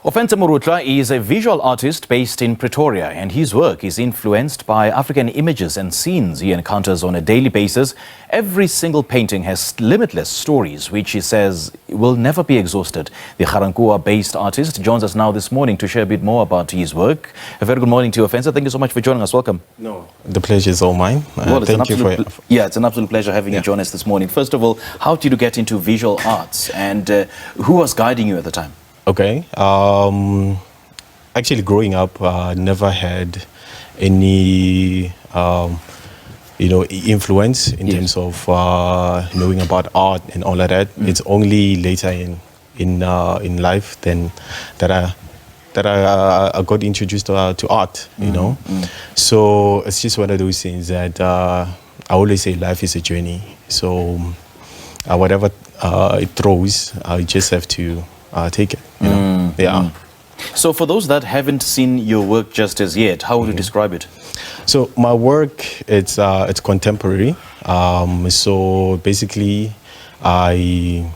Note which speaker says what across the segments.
Speaker 1: Ofentse Morutloa is a visual artist based in Pretoria, and his work is influenced by African images and scenes he encounters on a daily basis. Every single painting has limitless stories, which he says will never be exhausted. The Garankuwa-based artist joins us now this morning to share a bit more about his work. A very good morning to you, Ofentse. Thank you so much for joining us. Welcome.
Speaker 2: No, the pleasure is all mine. Thank you for it.
Speaker 1: Yeah, it's an absolute pleasure having you join us this morning. First of all, how did you get into visual arts, and who was guiding you at the time?
Speaker 2: Okay. Actually, growing up, never had any, influence in terms of knowing about art and all of that. It's only later in life then that I got introduced to art. So it's just one of those things that I always say life is a journey. So whatever it throws, I just have to take it.
Speaker 1: So for those that haven't seen your work just as yet, how would you describe it?
Speaker 2: So my work, it's contemporary. So basically, I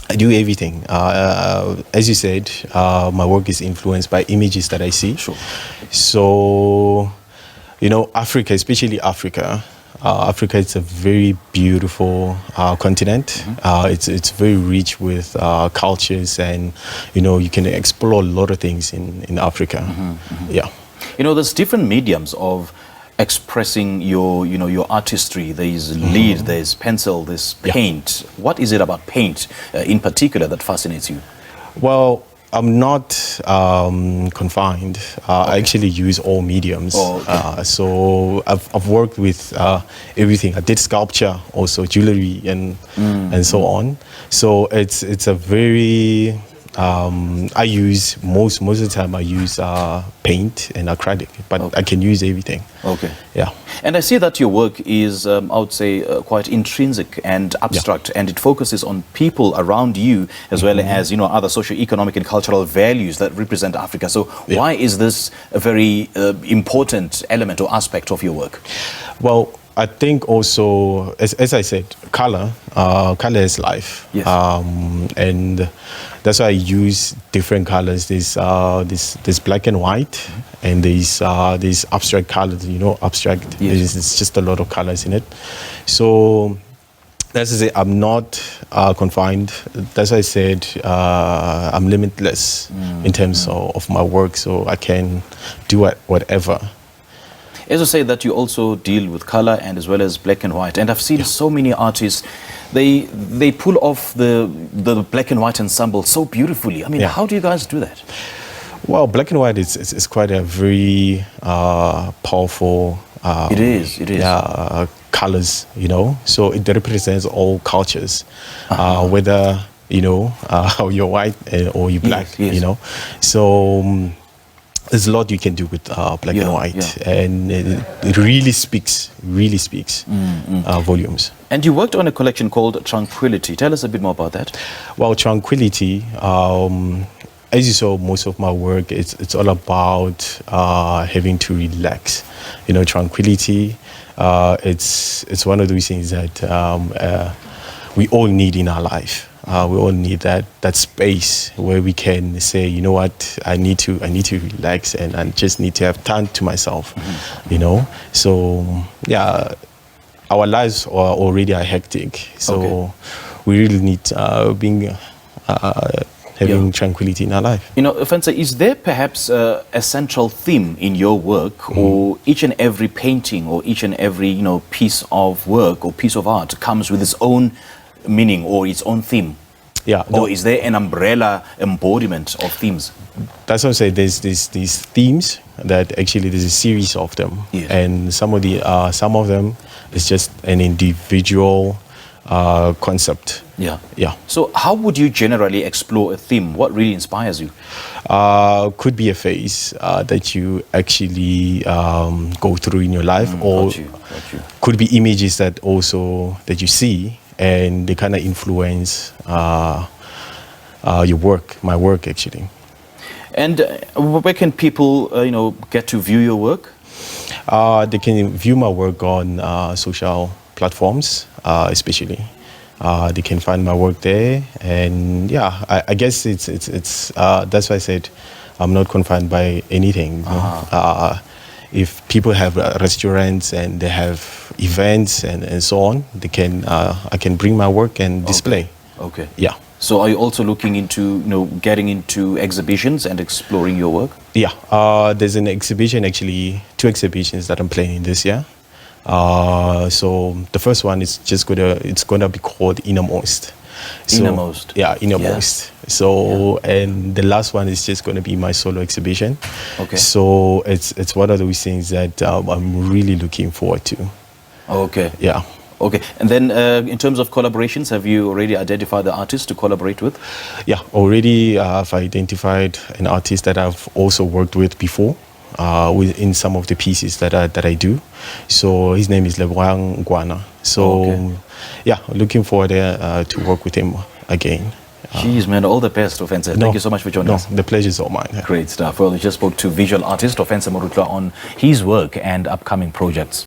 Speaker 2: do everything. As you said, my work is influenced by images that I see.
Speaker 1: Sure.
Speaker 2: So, Africa, especially Africa. Africa is a very beautiful continent. It's very rich with cultures, and you can explore a lot of things in Africa. Yeah.
Speaker 1: There's different mediums of expressing your artistry. There's lead, there's pencil, there's paint. What is it about paint in particular that fascinates you?
Speaker 2: Well, I'm not confined. I actually use all mediums. So I've worked with everything. I did sculpture, also jewelry, and so on. So it's a very I use most of the time I use paint and acrylic, but I can use everything.
Speaker 1: Okay.
Speaker 2: Yeah.
Speaker 1: And I see that your work is, I would say, quite intrinsic and abstract, and it focuses on people around you as well as other socio-economic and cultural values that represent Africa. So why is this a very important element or aspect of your work?
Speaker 2: Well, I think also, as I said, color is life.
Speaker 1: Yes.
Speaker 2: And that's why I use different colors. There's black and white, and there's abstract colors. Abstract.
Speaker 1: Yes.
Speaker 2: It's just a lot of colors in it. So that's to say, I'm not confined. That's why I said I'm limitless in terms of my work, so I can do whatever.
Speaker 1: As you say that you also deal with color and as well as black and white, and I've seen so many artists, they pull off the black and white ensemble so beautifully. I mean, how do you guys do that? Well,
Speaker 2: black and white is quite a very powerful.
Speaker 1: It is.
Speaker 2: Colors, so it represents all cultures, whether you're white or you're black, So. There's a lot you can do with black and white, and it really speaks volumes.
Speaker 1: And you worked on a collection called Tranquility. Tell us a bit more about that.
Speaker 2: Well, Tranquility, as you saw, most of my work, it's all about having to relax. Tranquility, it's one of those things that we all need in our life. We all need that space where we can say, you know what, I need to relax, and I just need to have time to myself. So our lives already are hectic, so we really need having tranquility in our life.
Speaker 1: Ofentse, is there perhaps a central theme in your work, or each and every painting or each and every piece of work or piece of art comes with its own meaning or its own theme? Or is there an umbrella embodiment of themes?
Speaker 2: That's what I say. There's these themes that actually there's a series of them, and some of them is just an individual concept. So how would you generally explore a theme? What really inspires you? Could be a phase that you actually go through in your life, or could be images that you see, and they kind of influence your work, my work actually.
Speaker 1: And where can people, get to view your work?
Speaker 2: They can view my work on social platforms, especially. They can find my work there, and yeah, I guess it's that's why I said I'm not confined by anything. You know? If people have restaurants and they have events and so on, they can I can bring my work and display.
Speaker 1: Okay.
Speaker 2: Yeah.
Speaker 1: So are you also looking into, getting into exhibitions and exploring your work?
Speaker 2: Yeah. There's an exhibition, actually, 2 exhibitions that I'm planning this year. So the first one is it's gonna be called Innermost. So,
Speaker 1: Innermost.
Speaker 2: Yeah, Innermost.
Speaker 1: Yeah.
Speaker 2: So and the last one is just gonna be my solo exhibition.
Speaker 1: Okay.
Speaker 2: So it's one of those things that I'm really looking forward to.
Speaker 1: Okay.
Speaker 2: Yeah.
Speaker 1: Okay. And then in terms of collaborations, have you already identified the artist to collaborate with?
Speaker 2: Yeah, already I've identified an artist that I've also worked with before. In some of the pieces that I do. So his name is Garankuwa. So yeah, looking forward to work with him again.
Speaker 1: Jeez, man, all the best, Ofentse. Thank you so much for joining us.
Speaker 2: The pleasure is all mine. Yeah.
Speaker 1: Great stuff. Well, we just spoke to visual artist Ofentse Morutloa on his work and upcoming projects.